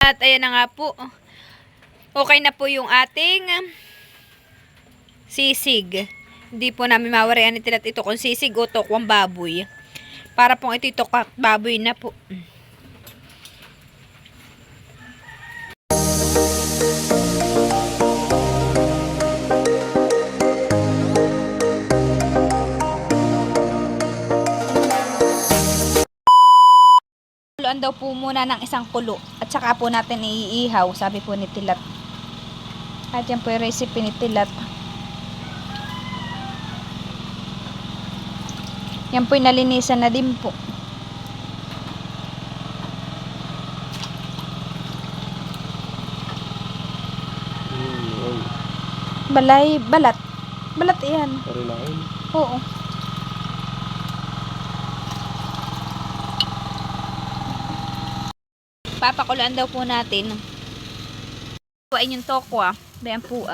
At ayan na nga po. Okay na po yung ating sisig. Hindi po namin mawarian ni Tilat ito kung sisig o tokwang baboy. Para pong ito tokwa baboy na po. Kuluan daw po muna ng isang kulo. At saka po natin iihaw, sabi po ni Tilat. At yan po yung recipe ni Tilat. Yan po yung nalinisan na din po. Balay, balat. Balat yan. Parilain. Oo. Papakuluan daw po natin. Kuhain yung tokwa. Bayan po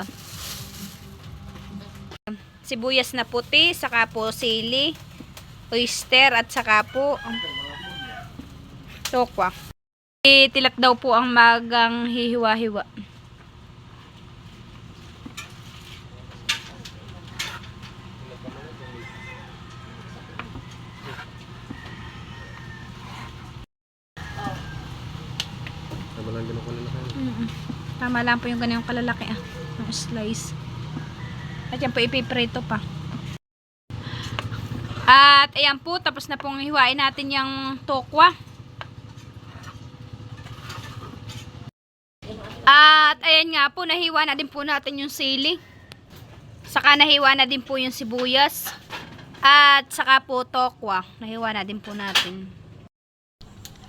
sibuyas na puti, saka po sili, oyster, at saka po tokwa. Tilat daw po ang magang hihiwa-hiwa. Tama lang po yung ganyan kalalaki yung slice. At yan po ipiprito pa. At ayan po, tapos na pong hiwain natin yung tokwa. At ayan nga po, nahiwa na din po natin yung sili. Saka nahiwa na din po yung sibuyas. At saka po tokwa, nahiwa na din po natin.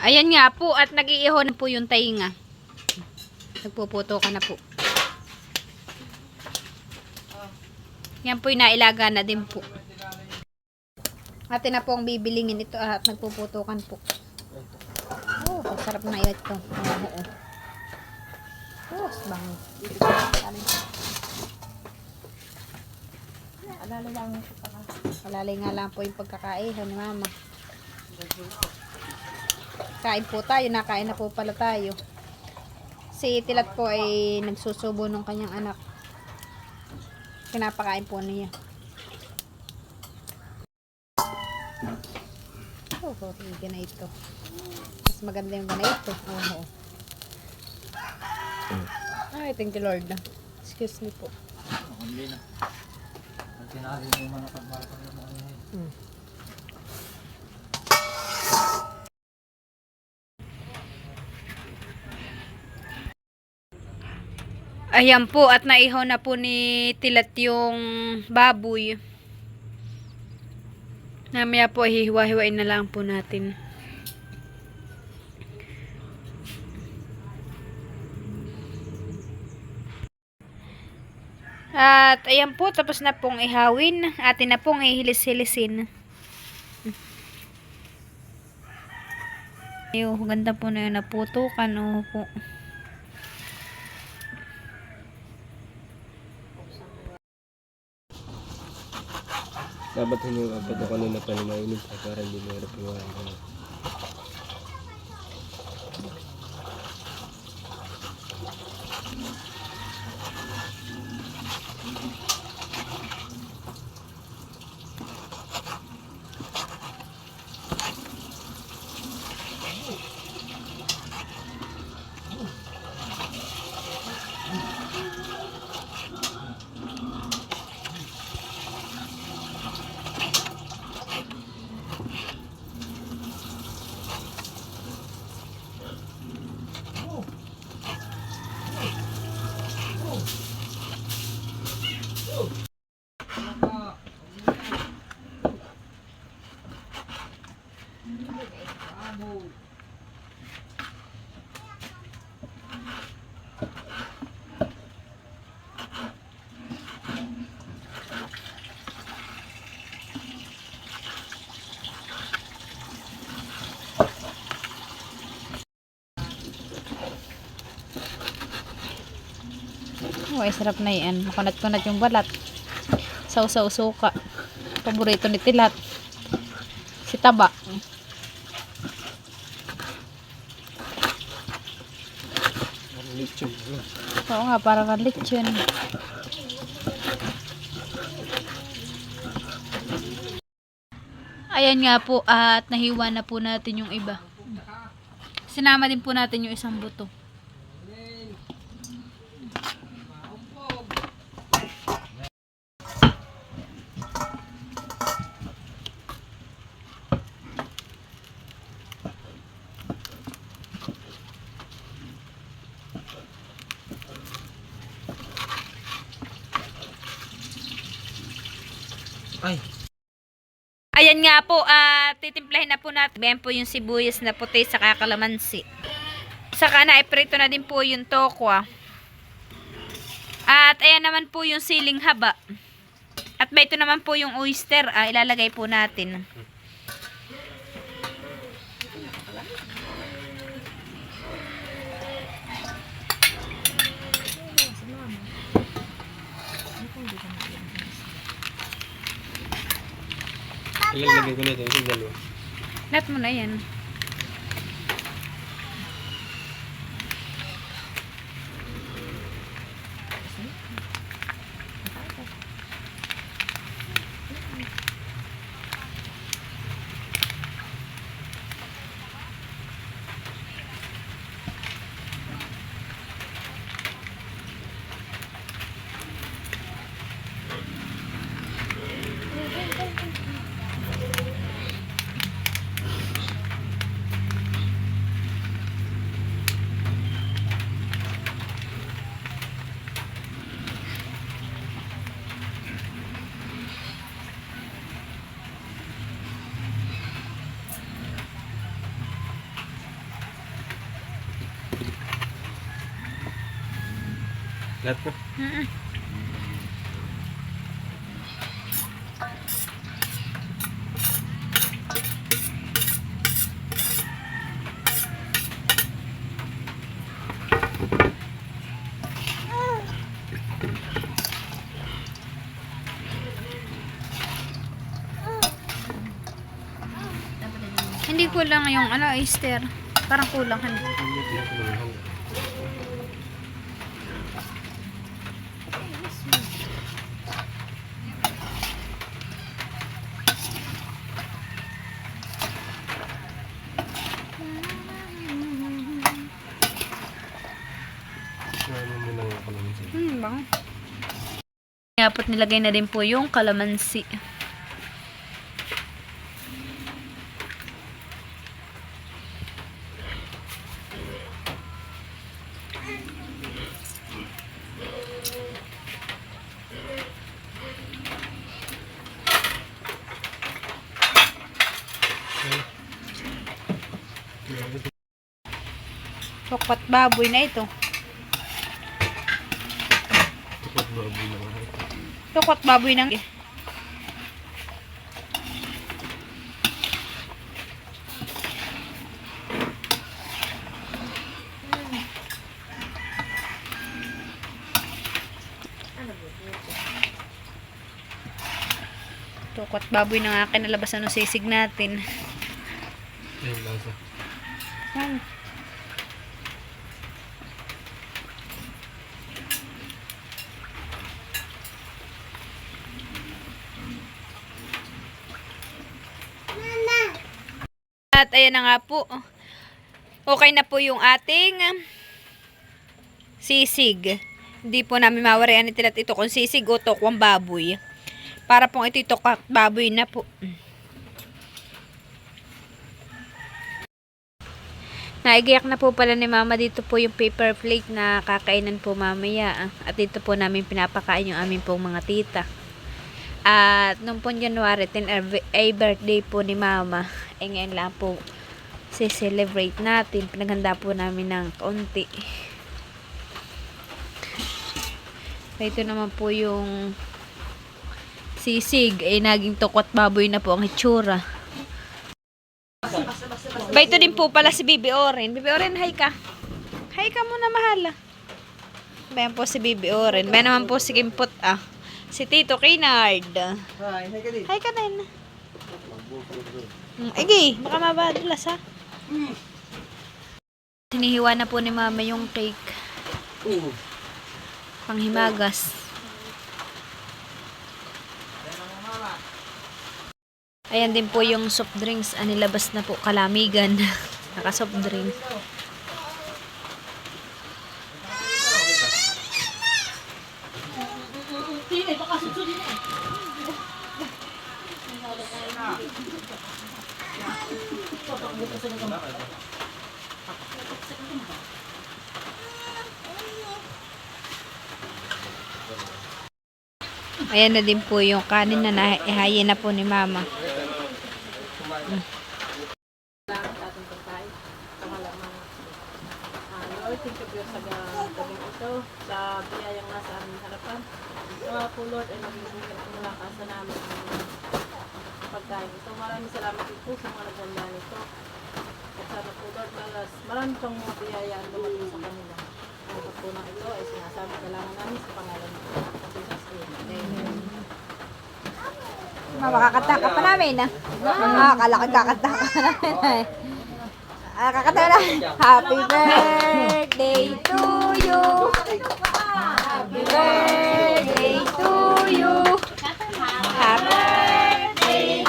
Ayan nga po, at nag-iiho na po yung tainga. Nagpuputo ka na po. Yan po yung nailaga na din po. Atin na po ang bibilingin ito at nagpuputukan po. Oh, sarap na ito. Oh, bang. Alalay nga lang po yung pagkakaihan ni Mama. Kain po tayo, nakain na po pala tayo. Si Tilat po ay nagsusubo ng kanyang anak. Pinapakain po niya. Oh, yung ganito. Mas maganda yung ganito. Oh. Ay, thank you Lord. Excuse me po. Hindi na. Ang tinari mo mga pagbarko ng mga Ayan po, at naihaw na po ni Tilat yung baboy. Namaya po, hihiwa-hiwain na lang po natin. At ayan po, tapos na pong ihawin. Atin na pong ihilis-hilisin. Ayun, ganda po na yun, naputukan. O po. dapat hindi agad ako na napalimainin para hindi mahirap iwanan. Oh, ay sarap na yan. Makunat-kunat yung balat. Sausaw suka. Paborito ni Tilat. Si Taba. Lechon. Oo nga, parang ang lechon. Ayan nga po, at nahiwa na po natin yung iba. Sinama din po natin yung isang buto. Ay! Ayan nga po, titimplahin na po natin. Ayan po yung sibuyas na puti sa kalamansi. Saka na iprito na din po yung tokwa. At ayan naman po yung siling haba. At ba ito naman po yung oyster, ilalagay po natin. Ilalagay ko na ito. Yung dalawa. Lahat mo na yan. Lahat na. Hindi kulang yung oyster. Parang kulang. Bang. Dapat nilagay na din po yung kalamansi. Tokwat baboy na ito. Tokwat baboy na. Tokwat baboy na nga kinalabasan ng sisig natin. Ayun, lasa. Yan. At ayan na nga po. Okay na po yung ating sisig. Hindi po namin mawarian itilat ito kung sisig o tokwang baboy. Para pong ito tokwang baboy na po. Naigiyak na po pala ni mama dito po yung paper plate na kakainan po mamaya. At dito po namin pinapakain yung aming pong mga tita. At nung po January 10 ay birthday po ni mama. Eh ngayon lang po celebrate natin. Pinaghanda po namin ng kaunti. Ito naman po yung sisig. Eh naging tokwat baboy na po ang itsura. Ba ito din po pala si Bibi Oren. Bibi Oren, hi ka. Hi ka muna, mahal. Bayan po si Bibi Oren. Bayan naman po si Kimpot, si Tito Kinard. Hi, hi ka din. Hi ka din. Igi, baka mabadulas ha. Hinihiwa na po ni mama yung cake. Panghimagas. Ayan din po yung soft drinks. Anilabas na po kalamigan. Naka soft drinks. Ayan na din po yung kanin na nahihayin na po ni Mama. Lord, thank you sa gabing ito, sa biyayang nasa aming harapan. Nawa po, Lord, ay magbibigyan ang malakasan namin ang pagkain ito. Maraming salamat din po sa mga naganda nito. At sana po, Lord, marami pang mga biyaya ang dumating sa kanila. Ang pagpunang ito ay sinasabi kailangan namin sa pangalan ng Jesus. Amen. Mama, kakanta ka pa namin, ah. Akala ko kakanta ka pa namin, eh. Kakanta na. Happy birthday to you. Happy birthday to you. Happy birthday,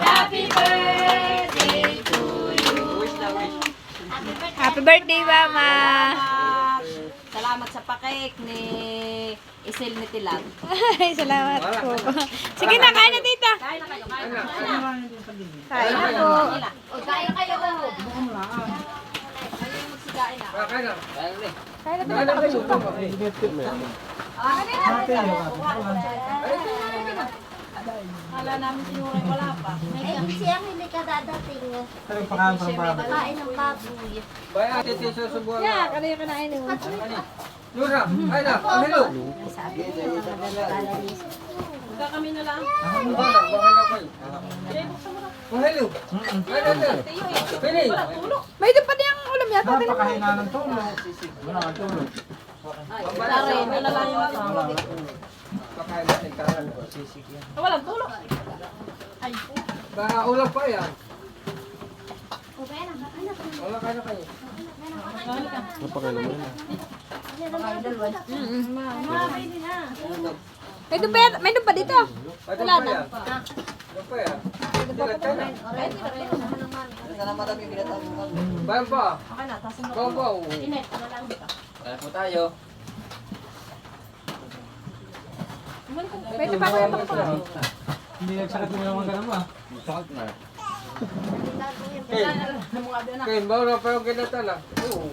happy birthday to you. Happy birthday, Mama. Salamat sa pakik ni Isil ni Tilag. Ay, salamat po. Sige na, kain na, tita. Kain na kayo, kain na. Kain na po. Kain na kayo. Kayo magsigain na. Kain na, tita. Nakabisuka. Kala namin sinura wala pa. Siyang hindi ka dadating. Kain ng baboy. Baya, titi, susubuhan na. Yeah, kanina kinain mo. Lura, ay na, hello. Huwag kami na lang. Hello. Piling. May doon pa niyang ulam yata. Napakahina ng tulog. Wala kang tulog. Tari, ito na lang yung Pakain natin karan. walang tulog. Baka ulam pa yan. Okay na, Wala kayo na kayo. May doon pa dito. Wala na. Wala pa yan. Dilat ka na. Bayan pa. Okay na, tasin mo. Bawa. Inet, ano lang dito. Kaya po tayo. Pwede pa kayo magpapala. Hindi nagsakit mo naman ganun ba? Sakit na. Kaya bawa pa yung kinatan na. Oo.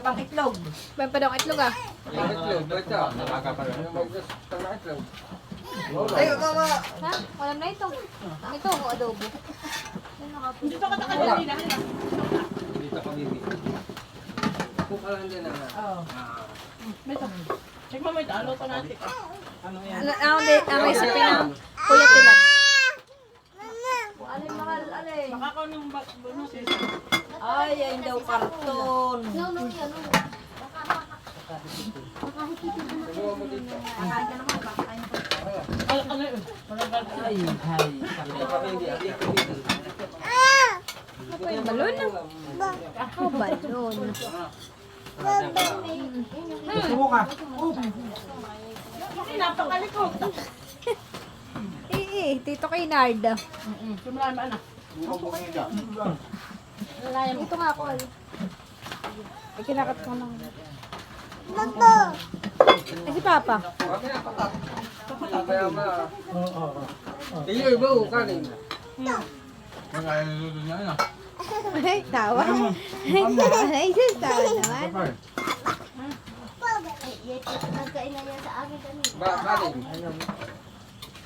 Pang itlog. May pa daw itlog ah. Itlog, bata. Magkasta na itlog. Ha? Walang na ito. Ito, adobo. Dito ka nakadali na. Dito ka, bibi. Kung alam din na. Oo. Ito. Check mo ito. Ano ito natin? Ano yan? Ang recipe ng Kuya Tilag. Alay, mahal, alay. Baka ko nung ano sis. Ay, ayun daw karton. No, no, yan. Ano yun? Ay, hay. Dito ka, bibi. Dito, bibi. Balon na. Oh, balon. Subo ka. Ay, napakalikot. Tito kay Narda. Sumulaan ba na? Ito nga ako. Ay, kinakat ko lang. Ay, si Papa. Kami na, patak. Kaya ba? Oo. Iyo, iba, kanin. Nakailulod na yun. Ay, tawa. Ay, tawa. Ay, sis, tawa naman. Ay, nagkain na yan sa akin kanina. Ba, kanin.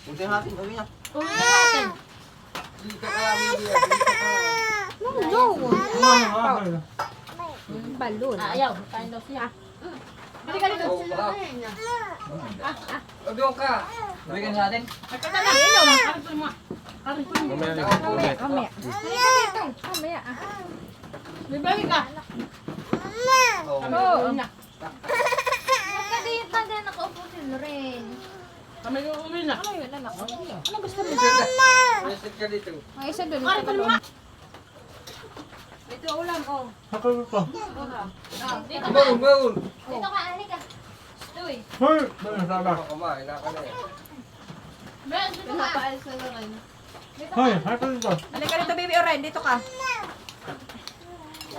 Buti natin, gawin niya. Dito ka, bibi. Dito ka. No. Balon. Ayaw. Kain daw siya. Bili ka dito. Oh, ba? O, doon ka. Bigyan sa atin. Magkita na. Inom. Karito mo. Karito mo. Mamaya. Mamaya. Bibalik ka. Oo. Na. Magkadiyot na din nakaupo si Loren. Kami uuwi na. Ano yun, anak? Ano gusto mo? Visit ka dito. May isa doon. Karito mo. Ito ulam, oh. Sakal ko. Dito ka. Baon, baon! Dito ka, halika. Uy. Hoy! Bala sala. Kumain na ka na eh. Ben, dito ka. Pinapaalis na lang. Hoy, sakal ko. Halika rito, baby Oren. Dito ka.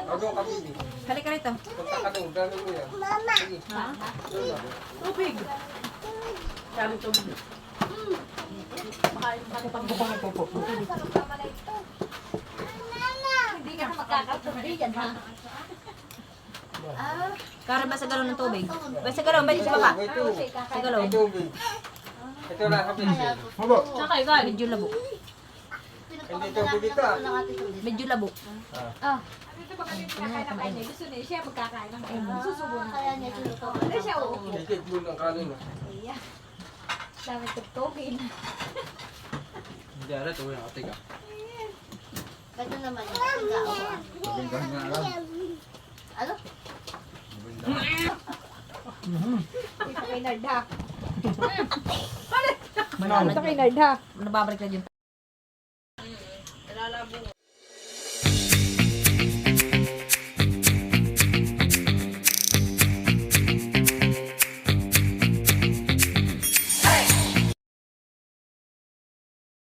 Ako ka, bibi. Halika rito. Punta ka doon, dami mo yan. Sige, Ha? doon na. Tubig. Daming tubig. Hindi ka magkakatuloy yan, ha? Ah, Karen, ba sa galon ng tubig? Ba sa galon, ba sa baba? Ito, Sa galon. ito, bibi. Ito na, kapit. Haba. Sakay, gal. Medyo labo. Hindi ito, bibi ka. Medyo labo. Kaya niya sinuto. Higit mo ng kanin. Dami tugtugin. Hindi ara, tuloy ang ating ah. Ganito naman yung sigaw. Magandang nga lang. Ano? Ito kay Nard, ha? Manalo. Ito kay Nard, ha? Nababalik na dyan.